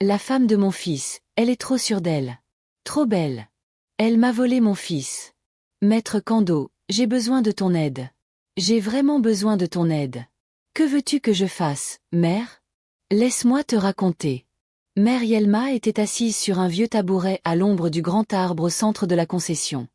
La femme de mon fils, elle est trop sûre d'elle. Trop belle. Elle m'a volé mon fils. Maître Kando, j'ai besoin de ton aide. J'ai vraiment besoin de ton aide. Que veux-tu que je fasse, mère? Laisse-moi te raconter. Mère Yelma était assise sur un vieux tabouret à l'ombre du grand arbre au centre de la concession.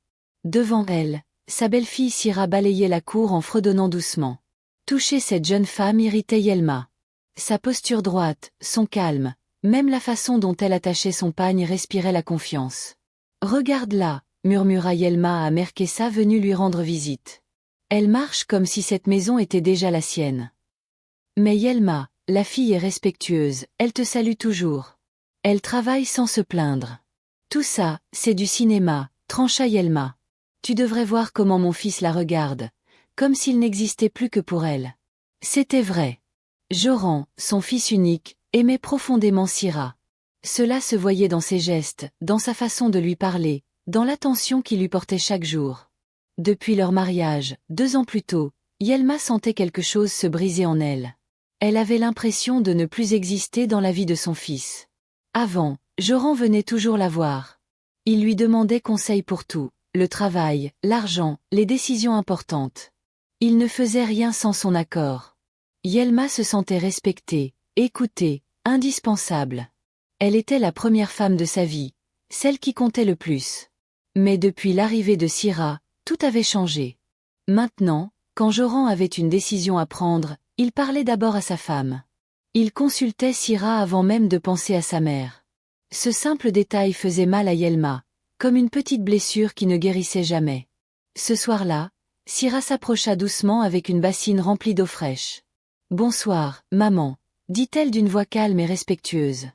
Devant elle, sa belle-fille Sira balayait la cour en fredonnant doucement. Toucher cette jeune femme irritait Yelma. Sa posture droite, son calme, même la façon dont elle attachait son pagne respirait la confiance. « Regarde-la » murmura Yelma à Mère Kessa venue lui rendre visite. Elle marche comme si cette maison était déjà la sienne. Mais Yelma, la fille est respectueuse, elle te salue toujours. Elle travaille sans se plaindre. Tout ça, c'est du cinéma, trancha Yelma. Tu devrais voir comment mon fils la regarde, comme s'il n'existait plus que pour elle. C'était vrai. Joran, son fils unique, aimait profondément Sira. Cela se voyait dans ses gestes, dans sa façon de lui parler, dans l'attention qu'il lui portait chaque jour. Depuis leur mariage, 2 ans plus tôt, Yelma sentait quelque chose se briser en elle. Elle avait l'impression de ne plus exister dans la vie de son fils. Avant, Joran venait toujours la voir. Il lui demandait conseil pour tout, le travail, l'argent, les décisions importantes. Il ne faisait rien sans son accord. Yelma se sentait respectée, écoutée, indispensable. Elle était la première femme de sa vie, celle qui comptait le plus. Mais depuis l'arrivée de Sira, tout avait changé. Maintenant, quand Joran avait une décision à prendre, il parlait d'abord à sa femme. Il consultait Sira avant même de penser à sa mère. Ce simple détail faisait mal à Yelma, comme une petite blessure qui ne guérissait jamais. Ce soir-là, Sira s'approcha doucement avec une bassine remplie d'eau fraîche. « Bonsoir, maman » dit-elle d'une voix calme et respectueuse.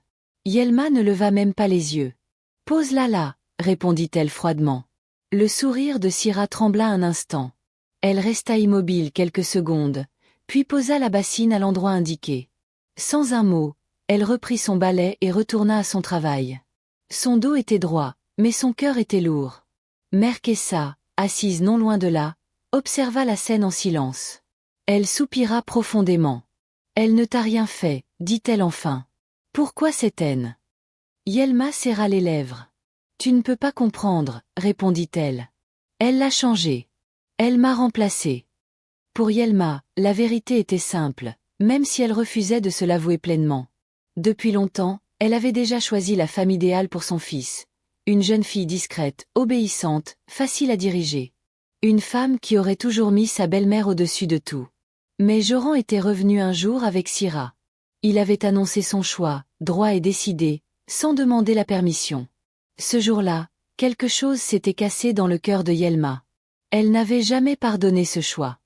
Yelma ne leva même pas les yeux. « Pose-la là » répondit-elle froidement. Le sourire de Sira trembla un instant. Elle resta immobile quelques secondes, puis posa la bassine à l'endroit indiqué. Sans un mot, elle reprit son balai et retourna à son travail. Son dos était droit, mais son cœur était lourd. Mère Kessa, assise non loin de là, observa la scène en silence. Elle soupira profondément. « Elle ne t'a rien fait, dit-elle enfin. Pourquoi cette haine ?» Yelma serra les lèvres. « Tu ne peux pas comprendre, répondit-elle. Elle l'a changé. Elle m'a remplacé. » Pour Yelma, la vérité était simple, même si elle refusait de se l'avouer pleinement. Depuis longtemps, elle avait déjà choisi la femme idéale pour son fils. Une jeune fille discrète, obéissante, facile à diriger. Une femme qui aurait toujours mis sa belle-mère au-dessus de tout. Mais Joran était revenu un jour avec Sira. Il avait annoncé son choix, droit et décidé, sans demander la permission. Ce jour-là, quelque chose s'était cassé dans le cœur de Yelma. Elle n'avait jamais pardonné ce choix.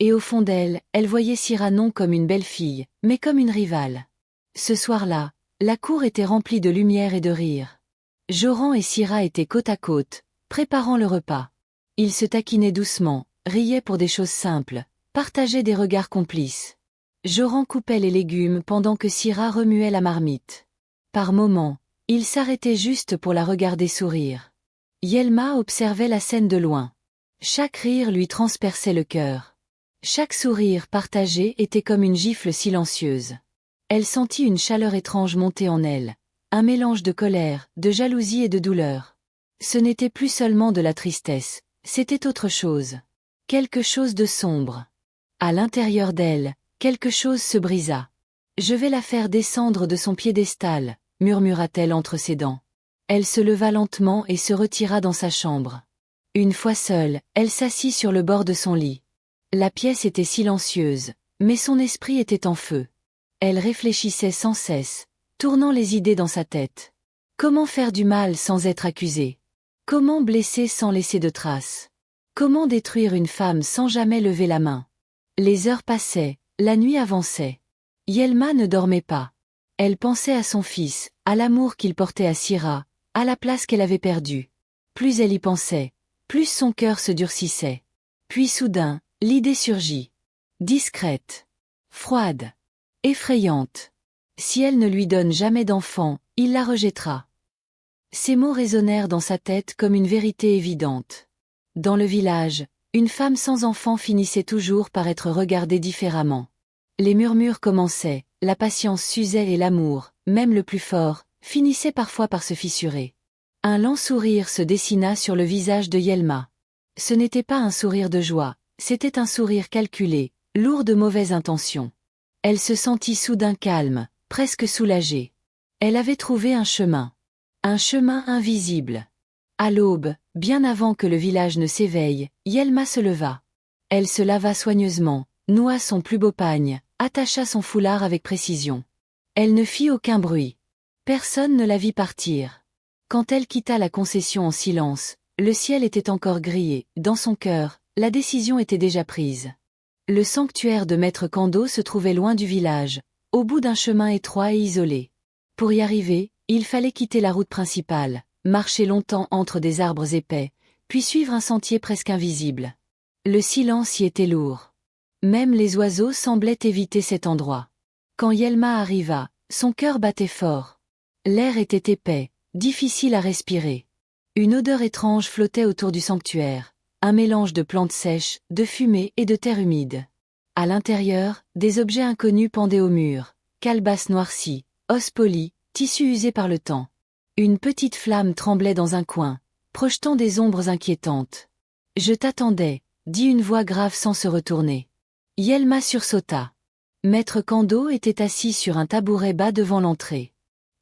Et au fond d'elle, elle voyait Sira non comme une belle-fille, mais comme une rivale. Ce soir-là, la cour était remplie de lumière et de rire. Joran et Sira étaient côte à côte, préparant le repas. Ils se taquinaient doucement, riaient pour des choses simples, partageaient des regards complices. Joran coupait les légumes pendant que Sira remuait la marmite. Par moments, il s'arrêtait juste pour la regarder sourire. Yelma observait la scène de loin. Chaque rire lui transperçait le cœur. Chaque sourire partagé était comme une gifle silencieuse. Elle sentit une chaleur étrange monter en elle, un mélange de colère, de jalousie et de douleur. Ce n'était plus seulement de la tristesse, c'était autre chose. Quelque chose de sombre. À l'intérieur d'elle, quelque chose se brisa. « Je vais la faire descendre de son piédestal » murmura-t-elle entre ses dents. Elle se leva lentement et se retira dans sa chambre. Une fois seule, elle s'assit sur le bord de son lit. La pièce était silencieuse, mais son esprit était en feu. Elle réfléchissait sans cesse, tournant les idées dans sa tête. Comment faire du mal sans être accusée? Comment blesser sans laisser de traces? Comment détruire une femme sans jamais lever la main? Les heures passaient, la nuit avançait. Yelma ne dormait pas. Elle pensait à son fils, à l'amour qu'il portait à Sira, à la place qu'elle avait perdue. Plus elle y pensait, plus son cœur se durcissait. Puis soudain, l'idée surgit. Discrète. Froide. Effrayante. Si elle ne lui donne jamais d'enfant, il la rejettera. Ces mots résonnèrent dans sa tête comme une vérité évidente. Dans le village, une femme sans enfant finissait toujours par être regardée différemment. Les murmures commençaient, la patience s'usait et l'amour, même le plus fort, finissait parfois par se fissurer. Un lent sourire se dessina sur le visage de Yelma. Ce n'était pas un sourire de joie, c'était un sourire calculé, lourd de mauvaises intentions. Elle se sentit soudain calme, presque soulagée. Elle avait trouvé un chemin. Un chemin invisible. À l'aube, bien avant que le village ne s'éveille, Yelma se leva. Elle se lava soigneusement, noua son plus beau pagne, attacha son foulard avec précision. Elle ne fit aucun bruit. Personne ne la vit partir. Quand elle quitta la concession en silence, le ciel était encore grillé, dans son cœur, la décision était déjà prise. Le sanctuaire de Maître Kando se trouvait loin du village, au bout d'un chemin étroit et isolé. Pour y arriver, il fallait quitter la route principale, marcher longtemps entre des arbres épais, puis suivre un sentier presque invisible. Le silence y était lourd. Même les oiseaux semblaient éviter cet endroit. Quand Yelma arriva, son cœur battait fort. L'air était épais, difficile à respirer. Une odeur étrange flottait autour du sanctuaire, un mélange de plantes sèches, de fumée et de terre humide. À l'intérieur, des objets inconnus pendaient au mur, calebasses noircies, os polis, tissus usés par le temps. Une petite flamme tremblait dans un coin, projetant des ombres inquiétantes. « Je t'attendais », dit une voix grave sans se retourner. Yelma sursauta. Maître Kando était assis sur un tabouret bas devant l'entrée.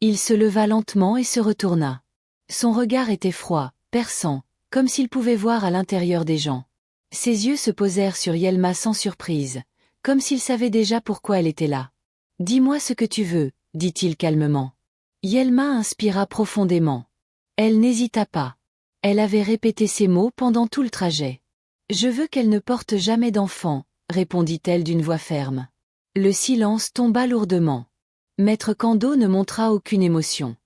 Il se leva lentement et se retourna. Son regard était froid, perçant, comme s'il pouvait voir à l'intérieur des gens. Ses yeux se posèrent sur Yelma sans surprise, comme s'il savait déjà pourquoi elle était là. « Dis-moi ce que tu veux », dit-il calmement. Yelma inspira profondément. Elle n'hésita pas. Elle avait répété ces mots pendant tout le trajet. « Je veux qu'elle ne porte jamais d'enfant », répondit-elle d'une voix ferme. Le silence tomba lourdement. Maître Kando ne montra aucune émotion.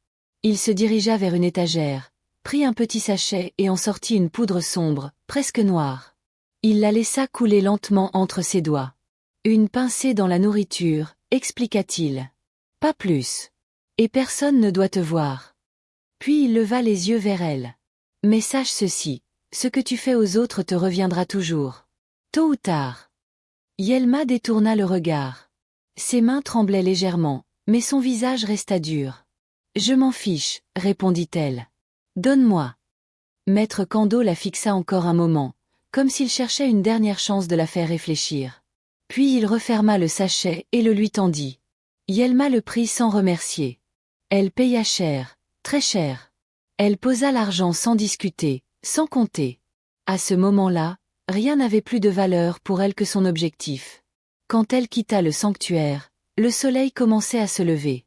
Il se dirigea vers une étagère, prit un petit sachet et en sortit une poudre sombre, presque noire. Il la laissa couler lentement entre ses doigts. « Une pincée dans la nourriture », expliqua-t-il. « Pas plus. Et personne ne doit te voir. » Puis il leva les yeux vers elle. « Mais sache ceci, ce que tu fais aux autres te reviendra toujours. Tôt ou tard. » Yelma détourna le regard. Ses mains tremblaient légèrement, mais son visage resta dur. « Je m'en fiche, » répondit-elle. « Donne-moi. » Maître Kando la fixa encore un moment, comme s'il cherchait une dernière chance de la faire réfléchir. Puis il referma le sachet et le lui tendit. Yelma le prit sans remercier. Elle paya cher, très cher. Elle posa l'argent sans discuter, sans compter. À ce moment-là, rien n'avait plus de valeur pour elle que son objectif. Quand elle quitta le sanctuaire, le soleil commençait à se lever.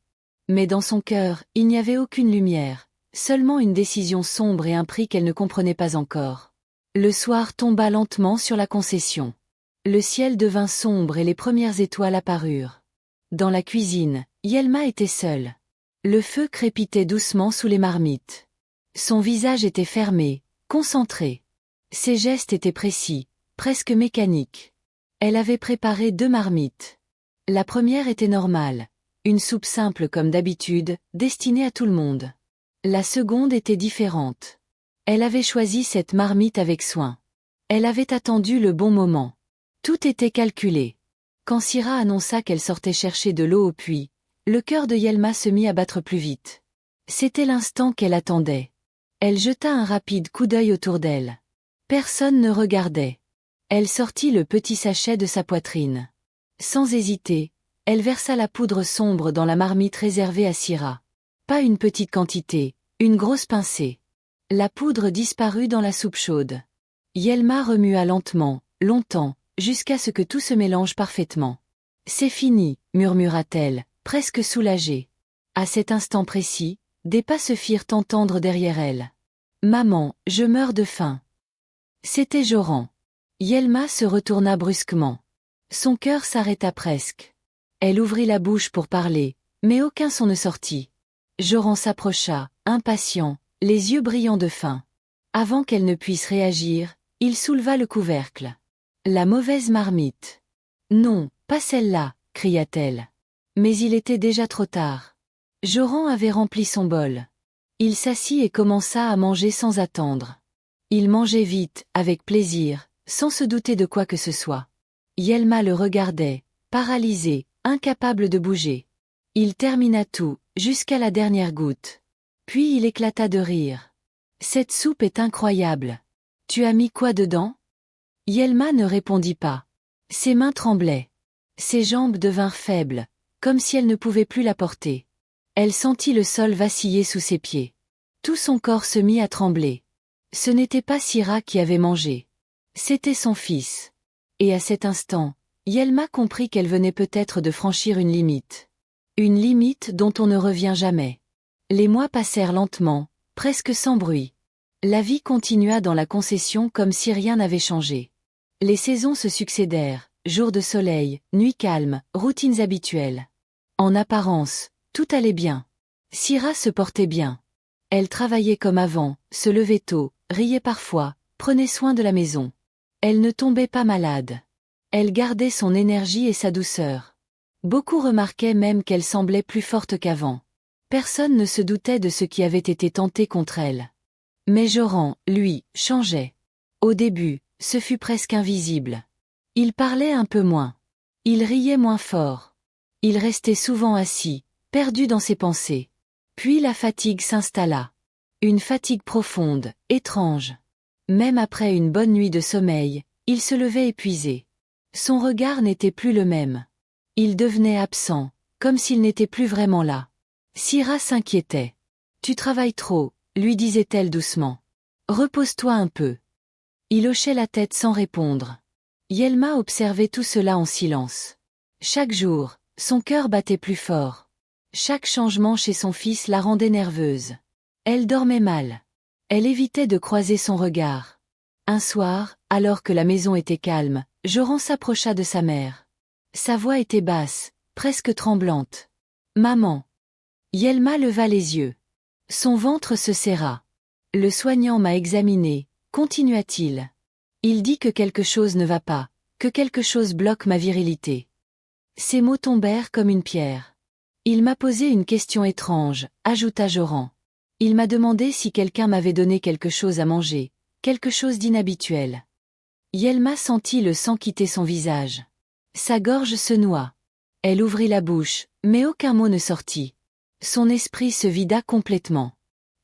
Mais dans son cœur, il n'y avait aucune lumière, seulement une décision sombre et un prix qu'elle ne comprenait pas encore. Le soir tomba lentement sur la concession. Le ciel devint sombre et les premières étoiles apparurent. Dans la cuisine, Yelma était seule. Le feu crépitait doucement sous les marmites. Son visage était fermé, concentré. Ses gestes étaient précis, presque mécaniques. Elle avait préparé 2 marmites. La première était normale, une soupe simple comme d'habitude, destinée à tout le monde. La seconde était différente. Elle avait choisi cette marmite avec soin. Elle avait attendu le bon moment. Tout était calculé. Quand Syrah annonça qu'elle sortait chercher de l'eau au puits, le cœur de Yelma se mit à battre plus vite. C'était l'instant qu'elle attendait. Elle jeta un rapide coup d'œil autour d'elle. Personne ne regardait. Elle sortit le petit sachet de sa poitrine. Sans hésiter, elle versa la poudre sombre dans la marmite réservée à Syrah. Pas une petite quantité, une grosse pincée. La poudre disparut dans la soupe chaude. Yelma remua lentement, longtemps, jusqu'à ce que tout se mélange parfaitement. « C'est fini », murmura-t-elle, presque soulagée. À cet instant précis, des pas se firent entendre derrière elle. « Maman, je meurs de faim. » C'était Joran. Yelma se retourna brusquement. Son cœur s'arrêta presque. Elle ouvrit la bouche pour parler, mais aucun son ne sortit. Joran s'approcha, impatient, les yeux brillants de faim. Avant qu'elle ne puisse réagir, il souleva le couvercle. La mauvaise marmite. « Non, pas celle-là », cria-t-elle. Mais il était déjà trop tard. Joran avait rempli son bol. Il s'assit et commença à manger sans attendre. Il mangeait vite, avec plaisir, sans se douter de quoi que ce soit. Yelma le regardait, paralysée, incapable de bouger. Il termina tout, jusqu'à la dernière goutte. Puis il éclata de rire. Cette soupe est incroyable. Tu as mis quoi dedans? Yelma ne répondit pas. Ses mains tremblaient. Ses jambes devinrent faibles, comme si elle ne pouvait plus la porter. Elle sentit le sol vaciller sous ses pieds. Tout son corps se mit à trembler. Ce n'était pas Syrah qui avait mangé. C'était son fils. Et à cet instant, Yelma comprit qu'elle venait peut-être de franchir une limite. Une limite dont on ne revient jamais. Les mois passèrent lentement, presque sans bruit. La vie continua dans la concession comme si rien n'avait changé. Les saisons se succédèrent, jours de soleil, nuits calmes, routines habituelles. En apparence, tout allait bien. Syrah se portait bien. Elle travaillait comme avant, se levait tôt, riait parfois, prenait soin de la maison. Elle ne tombait pas malade. Elle gardait son énergie et sa douceur. Beaucoup remarquaient même qu'elle semblait plus forte qu'avant. Personne ne se doutait de ce qui avait été tenté contre elle. Mais Joran, lui, changeait. Au début, ce fut presque invisible. Il parlait un peu moins. Il riait moins fort. Il restait souvent assis, perdu dans ses pensées. Puis la fatigue s'installa. Une fatigue profonde, étrange. Même après une bonne nuit de sommeil, il se levait épuisé. Son regard n'était plus le même. Il devenait absent, comme s'il n'était plus vraiment là. Syrah s'inquiétait. « Tu travailles trop », lui disait-elle doucement. « Repose-toi un peu. » Il hochait la tête sans répondre. Yelma observait tout cela en silence. Chaque jour, son cœur battait plus fort. Chaque changement chez son fils la rendait nerveuse. Elle dormait mal. Elle évitait de croiser son regard. Un soir, alors que la maison était calme, Joran s'approcha de sa mère. Sa voix était basse, presque tremblante. « Maman !» Yelma leva les yeux. Son ventre se serra. « Le soignant m'a examiné », continua-t-il. « Il dit que quelque chose ne va pas, que quelque chose bloque ma virilité. » Ces mots tombèrent comme une pierre. « Il m'a posé une question étrange », ajouta Joran. « Il m'a demandé si quelqu'un m'avait donné quelque chose à manger, quelque chose d'inhabituel. » Yelma sentit le sang quitter son visage. Sa gorge se noua. Elle ouvrit la bouche, mais aucun mot ne sortit. Son esprit se vida complètement.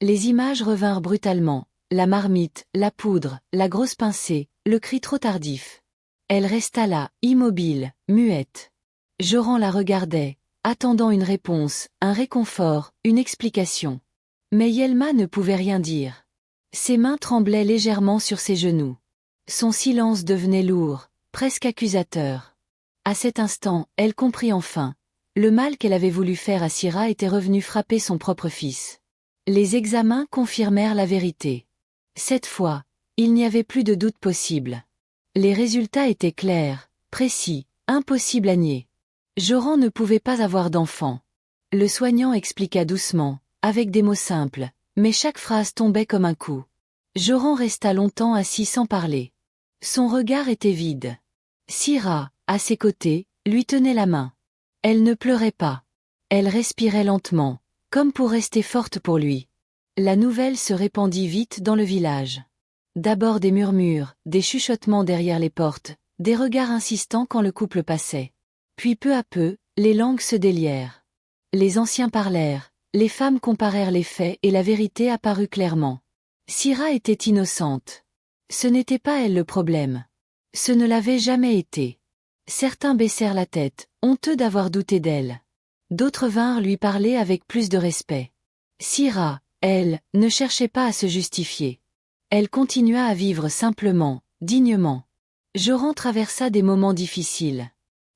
Les images revinrent brutalement, la marmite, la poudre, la grosse pincée, le cri trop tardif. Elle resta là, immobile, muette. Joran la regardait, attendant une réponse, un réconfort, une explication. Mais Yelma ne pouvait rien dire. Ses mains tremblaient légèrement sur ses genoux. Son silence devenait lourd, presque accusateur. À cet instant, elle comprit enfin. Le mal qu'elle avait voulu faire à Syrah était revenu frapper son propre fils. Les examens confirmèrent la vérité. Cette fois, il n'y avait plus de doute possible. Les résultats étaient clairs, précis, impossibles à nier. Joran ne pouvait pas avoir d'enfant. Le soignant expliqua doucement, avec des mots simples, mais chaque phrase tombait comme un coup. Joran resta longtemps assis sans parler. Son regard était vide. Syrah, à ses côtés, lui tenait la main. Elle ne pleurait pas. Elle respirait lentement, comme pour rester forte pour lui. La nouvelle se répandit vite dans le village. D'abord des murmures, des chuchotements derrière les portes, des regards insistants quand le couple passait. Puis peu à peu, les langues se délièrent. Les anciens parlèrent, les femmes comparèrent les faits et la vérité apparut clairement. Syrah était innocente. Ce n'était pas elle le problème. Ce ne l'avait jamais été. Certains baissèrent la tête, honteux d'avoir douté d'elle. D'autres vinrent lui parler avec plus de respect. Syrah, elle, ne cherchait pas à se justifier. Elle continua à vivre simplement, dignement. Joran traversa des moments difficiles.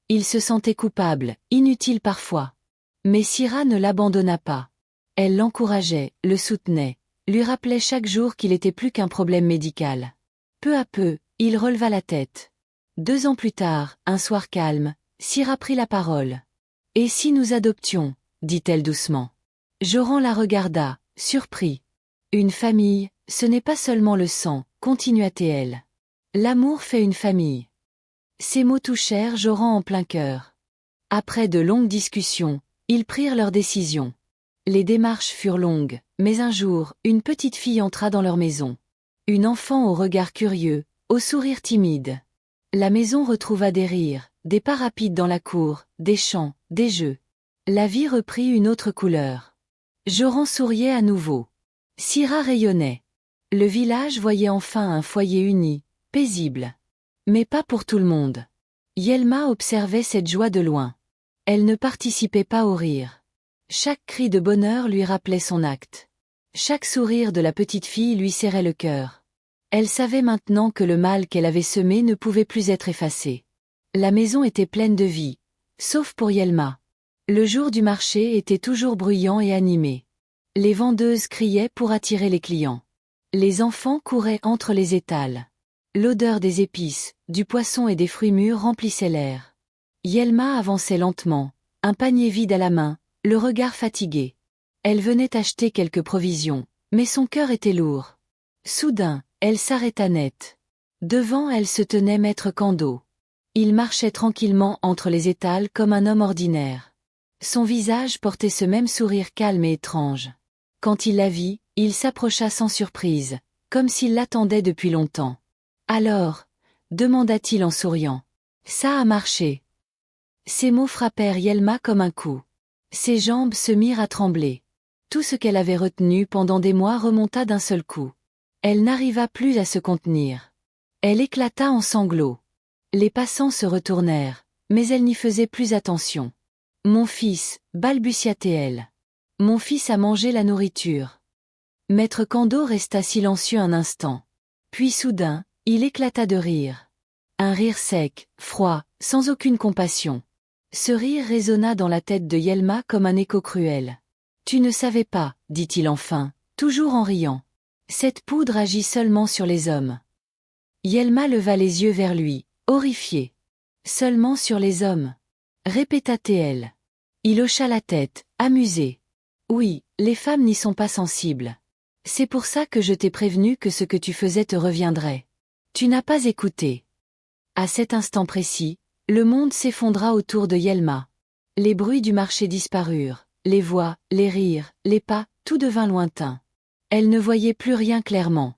Il se sentait coupable, inutile parfois. Mais Syrah ne l'abandonna pas. Elle l'encourageait, le soutenait, lui rappelait chaque jour qu'il était plus qu'un problème médical. Peu à peu, il releva la tête. 2 ans plus tard, un soir calme, Syrah prit la parole. « Et si nous adoptions » dit-elle doucement. Joran la regarda, surpris. « Une famille, ce n'est pas seulement le sang » continua-t-elle. « L'amour fait une famille. » Ces mots touchèrent Joran en plein cœur. Après de longues discussions, ils prirent leur décision. Les démarches furent longues, mais un jour, une petite fille entra dans leur maison. Une enfant au regard curieux, au sourire timide. La maison retrouva des rires, des pas rapides dans la cour, des chants, des jeux. La vie reprit une autre couleur. Joran souriait à nouveau. Syrah rayonnait. Le village voyait enfin un foyer uni, paisible. Mais pas pour tout le monde. Yelma observait cette joie de loin. Elle ne participait pas au rire. Chaque cri de bonheur lui rappelait son acte. Chaque sourire de la petite fille lui serrait le cœur. Elle savait maintenant que le mal qu'elle avait semé ne pouvait plus être effacé. La maison était pleine de vie, sauf pour Yelma. Le jour du marché était toujours bruyant et animé. Les vendeuses criaient pour attirer les clients. Les enfants couraient entre les étals. L'odeur des épices, du poisson et des fruits mûrs remplissait l'air. Yelma avançait lentement, un panier vide à la main, le regard fatigué. Elle venait acheter quelques provisions, mais son cœur était lourd. Soudain, elle s'arrêta net. Devant elle se tenait maître Kando. Il marchait tranquillement entre les étals comme un homme ordinaire. Son visage portait ce même sourire calme et étrange. Quand il la vit, il s'approcha sans surprise, comme s'il l'attendait depuis longtemps. « Alors ?» demanda-t-il en souriant. « Ça a marché. » Ces mots frappèrent Yelma comme un coup. Ses jambes se mirent à trembler. Tout ce qu'elle avait retenu pendant des mois remonta d'un seul coup. Elle n'arriva plus à se contenir. Elle éclata en sanglots. Les passants se retournèrent, mais elle n'y faisait plus attention. « Mon fils » balbutia-t-elle. « Mon fils a mangé la nourriture. » Maître Kando resta silencieux un instant. Puis soudain, il éclata de rire. Un rire sec, froid, sans aucune compassion. Ce rire résonna dans la tête de Yelma comme un écho cruel. « Tu ne savais pas, dit-il enfin, toujours en riant. Cette poudre agit seulement sur les hommes. » Yelma leva les yeux vers lui, horrifiée. « Seulement sur les hommes » répéta-t-elle. Il hocha la tête, amusé. « Oui, les femmes n'y sont pas sensibles. C'est pour ça que je t'ai prévenu que ce que tu faisais te reviendrait. Tu n'as pas écouté. » À cet instant précis, le monde s'effondra autour de Yelma. Les bruits du marché disparurent, les voix, les rires, les pas, tout devint lointain. Elle ne voyait plus rien clairement.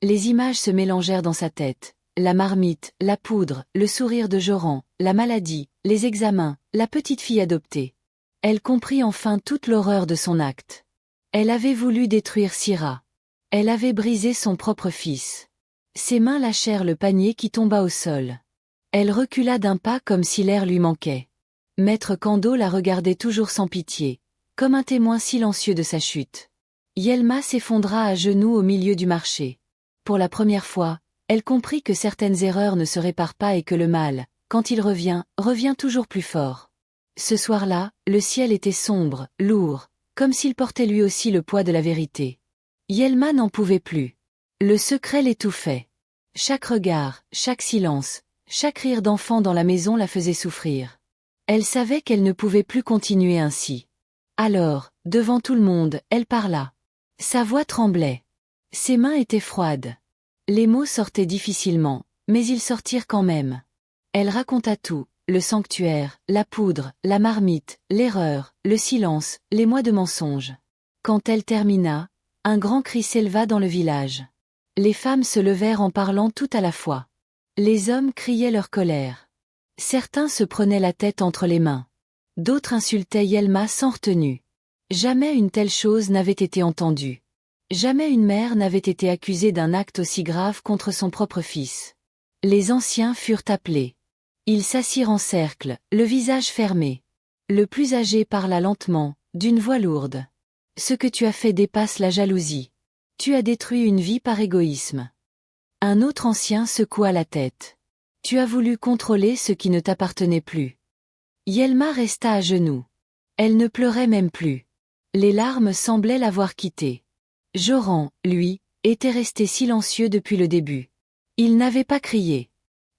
Les images se mélangèrent dans sa tête. La marmite, la poudre, le sourire de Joran, la maladie, les examens, la petite fille adoptée. Elle comprit enfin toute l'horreur de son acte. Elle avait voulu détruire Syrah. Elle avait brisé son propre fils. Ses mains lâchèrent le panier qui tomba au sol. Elle recula d'un pas comme si l'air lui manquait. Maître Kando la regardait toujours sans pitié, comme un témoin silencieux de sa chute. Yelma s'effondra à genoux au milieu du marché. Pour la première fois, elle comprit que certaines erreurs ne se réparent pas et que le mal, quand il revient, revient toujours plus fort. Ce soir-là, le ciel était sombre, lourd, comme s'il portait lui aussi le poids de la vérité. Yelma n'en pouvait plus. Le secret l'étouffait. Chaque regard, chaque silence, chaque rire d'enfant dans la maison la faisait souffrir. Elle savait qu'elle ne pouvait plus continuer ainsi. Alors, devant tout le monde, elle parla. Sa voix tremblait. Ses mains étaient froides. Les mots sortaient difficilement, mais ils sortirent quand même. Elle raconta tout, le sanctuaire, la poudre, la marmite, l'erreur, le silence, les mois de mensonges. Quand elle termina, un grand cri s'éleva dans le village. Les femmes se levèrent en parlant tout à la fois. Les hommes criaient leur colère. Certains se prenaient la tête entre les mains. D'autres insultaient Yelma sans retenue. Jamais une telle chose n'avait été entendue. Jamais une mère n'avait été accusée d'un acte aussi grave contre son propre fils. Les anciens furent appelés. Ils s'assirent en cercle, le visage fermé. Le plus âgé parla lentement, d'une voix lourde. « Ce que tu as fait dépasse la jalousie. Tu as détruit une vie par égoïsme. » Un autre ancien secoua la tête. « Tu as voulu contrôler ce qui ne t'appartenait plus. » Yelma resta à genoux. Elle ne pleurait même plus. Les larmes semblaient l'avoir quittée. Joran, lui, était resté silencieux depuis le début. Il n'avait pas crié.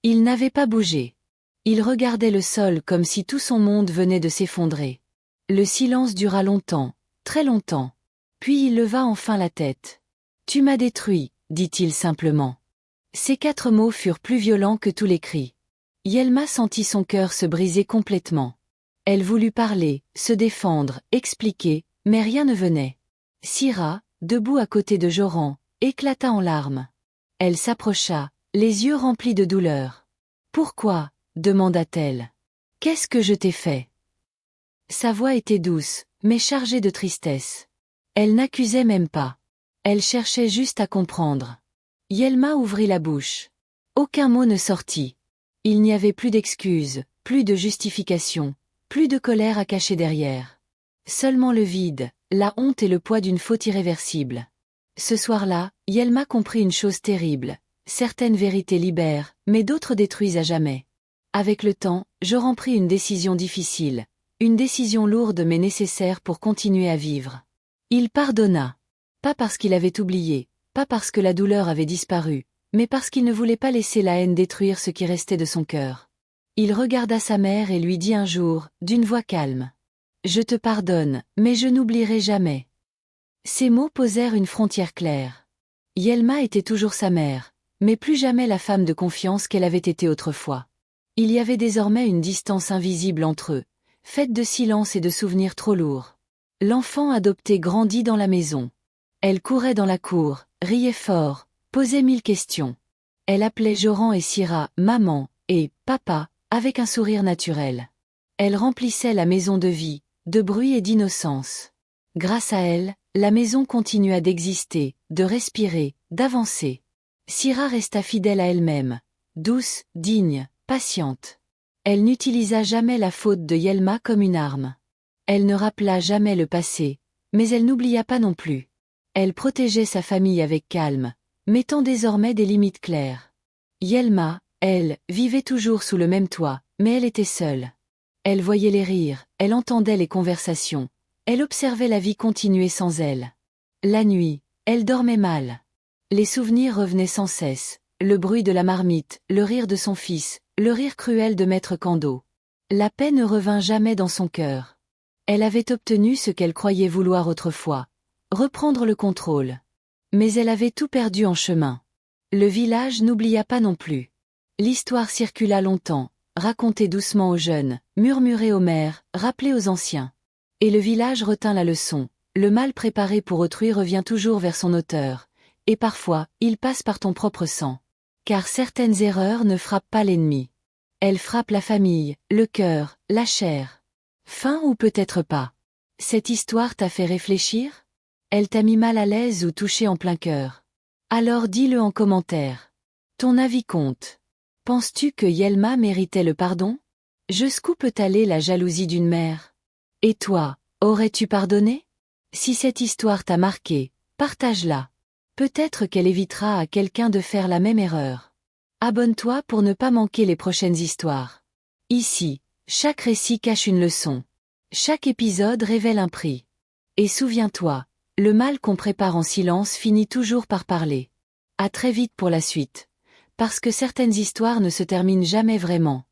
Il n'avait pas bougé. Il regardait le sol comme si tout son monde venait de s'effondrer. Le silence dura longtemps, très longtemps. Puis il leva enfin la tête. « Tu m'as détruit », dit-il simplement. Ces 4 mots furent plus violents que tous les cris. Yelma sentit son cœur se briser complètement. Elle voulut parler, se défendre, expliquer, mais rien ne venait. Syrah, debout à côté de Joran, éclata en larmes. Elle s'approcha, les yeux remplis de douleur. « Pourquoi ?» demanda-t-elle. « Qu'est-ce que je t'ai fait ?» Sa voix était douce, mais chargée de tristesse. Elle n'accusait même pas. Elle cherchait juste à comprendre. Yelma ouvrit la bouche. Aucun mot ne sortit. Il n'y avait plus d'excuses, plus de justification, plus de colère à cacher derrière. Seulement le vide, la honte et le poids d'une faute irréversible. Ce soir-là, Yelma comprit une chose terrible. Certaines vérités libèrent, mais d'autres détruisent à jamais. Avec le temps, Joran prit une décision difficile. Une décision lourde mais nécessaire pour continuer à vivre. Il pardonna. Pas parce qu'il avait oublié, pas parce que la douleur avait disparu, mais parce qu'il ne voulait pas laisser la haine détruire ce qui restait de son cœur. Il regarda sa mère et lui dit un jour, d'une voix calme. « Je te pardonne, mais je n'oublierai jamais. » Ces mots posèrent une frontière claire. Yelma était toujours sa mère, mais plus jamais la femme de confiance qu'elle avait été autrefois. Il y avait désormais une distance invisible entre eux, faite de silence et de souvenirs trop lourds. L'enfant adopté grandit dans la maison. Elle courait dans la cour, riait fort, posait 1000 questions. Elle appelait Joran et Syrah « maman » et « papa » avec un sourire naturel. Elle remplissait la maison de vie, de bruit et d'innocence. Grâce à elle, la maison continua d'exister, de respirer, d'avancer. Syrah resta fidèle à elle-même, douce, digne, patiente. Elle n'utilisa jamais la faute de Yelma comme une arme. Elle ne rappela jamais le passé, mais elle n'oublia pas non plus. Elle protégeait sa famille avec calme, mettant désormais des limites claires. Yelma, elle, vivait toujours sous le même toit, mais elle était seule. Elle voyait les rires, elle entendait les conversations, elle observait la vie continuer sans elle. La nuit, elle dormait mal. Les souvenirs revenaient sans cesse, le bruit de la marmite, le rire de son fils, le rire cruel de Maître Kando. La paix ne revint jamais dans son cœur. Elle avait obtenu ce qu'elle croyait vouloir autrefois, reprendre le contrôle. Mais elle avait tout perdu en chemin. Le village n'oublia pas non plus. L'histoire circula longtemps, racontée doucement aux jeunes, murmurée aux mères, rappelée aux anciens. Et le village retint la leçon. Le mal préparé pour autrui revient toujours vers son auteur, et parfois, il passe par ton propre sang. Car certaines erreurs ne frappent pas l'ennemi. Elles frappent la famille, le cœur, la chair. Fin ou peut-être pas. Cette histoire t'a fait réfléchir? Elle t'a mis mal à l'aise ou touché en plein cœur? Alors dis-le en commentaire. Ton avis compte. Penses-tu que Yelma méritait le pardon? Jusqu'où peut aller la jalousie d'une mère? Et toi, aurais-tu pardonné? Si cette histoire t'a marqué, partage-la. Peut-être qu'elle évitera à quelqu'un de faire la même erreur. Abonne-toi pour ne pas manquer les prochaines histoires. Ici, chaque récit cache une leçon. Chaque épisode révèle un prix. Et souviens-toi, le mal qu'on prépare en silence finit toujours par parler. À très vite pour la suite. Parce que certaines histoires ne se terminent jamais vraiment.